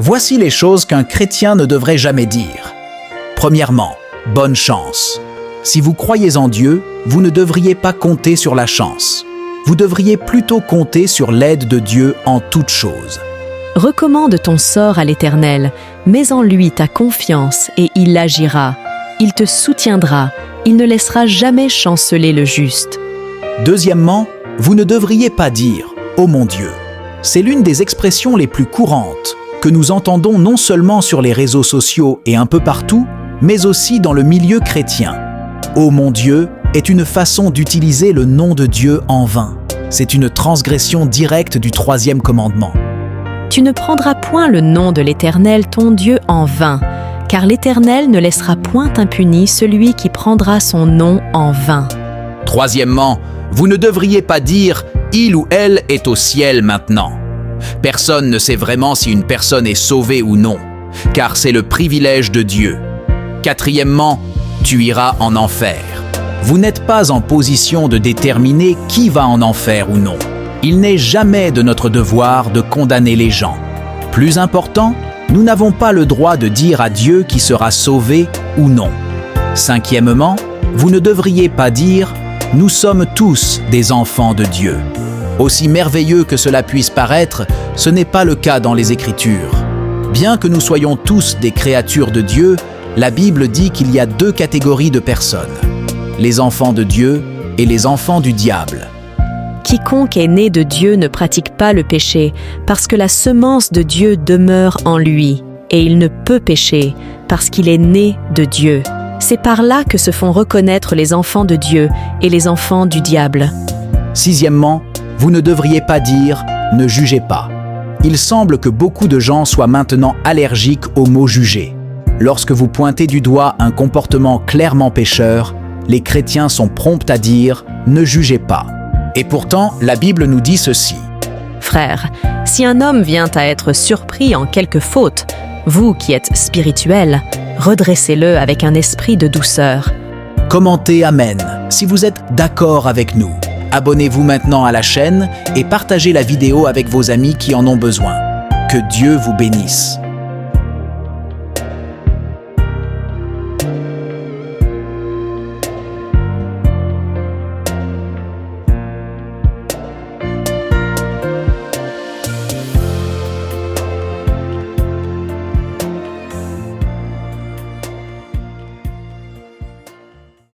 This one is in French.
Voici les choses qu'un chrétien ne devrait jamais dire. Premièrement, bonne chance. Si vous croyez en Dieu, vous ne devriez pas compter sur la chance. Vous devriez plutôt compter sur l'aide de Dieu en toutes choses. Recommande ton sort à l'Éternel, mets en lui ta confiance et il agira. Il te soutiendra, il ne laissera jamais chanceler le juste. Deuxièmement, vous ne devriez pas dire « Oh mon Dieu ». C'est l'une des expressions les plus courantes que nous entendons non seulement sur les réseaux sociaux et un peu partout, mais aussi dans le milieu chrétien. « Oh mon Dieu » est une façon d'utiliser le nom de Dieu en vain. C'est une transgression directe du 3e commandement. Tu ne prendras point le nom de l'Éternel ton Dieu en vain, car l'Éternel ne laissera point impuni celui qui prendra son nom en vain. Troisièmement, vous ne devriez pas dire « il ou elle est au ciel maintenant ». Personne ne sait vraiment si une personne est sauvée ou non, car c'est le privilège de Dieu. Quatrièmement, tu iras en enfer. Vous n'êtes pas en position de déterminer qui va en enfer ou non. Il n'est jamais de notre devoir de condamner les gens. Plus important, nous n'avons pas le droit de dire à Dieu qui sera sauvé ou non. Cinquièmement, vous ne devriez pas dire « Nous sommes tous des enfants de Dieu ». Aussi merveilleux que cela puisse paraître, ce n'est pas le cas dans les Écritures. Bien que nous soyons tous des créatures de Dieu, la Bible dit qu'il y a 2 catégories de personnes. Les enfants de Dieu et les enfants du diable. Quiconque est né de Dieu ne pratique pas le péché, parce que la semence de Dieu demeure en lui, et il ne peut pécher, parce qu'il est né de Dieu. C'est par là que se font reconnaître les enfants de Dieu et les enfants du diable. Sixièmement, vous ne devriez pas dire « ne jugez pas ». Il semble que beaucoup de gens soient maintenant allergiques au mot « juger ». Lorsque vous pointez du doigt un comportement clairement pécheur, les chrétiens sont prompts à dire « ne jugez pas ». Et pourtant, la Bible nous dit ceci. Frères, si un homme vient à être surpris en quelque faute, vous qui êtes spirituels, redressez-le avec un esprit de douceur. Commentez Amen si vous êtes d'accord avec nous. Abonnez-vous maintenant à la chaîne et partagez la vidéo avec vos amis qui en ont besoin. Que Dieu vous bénisse.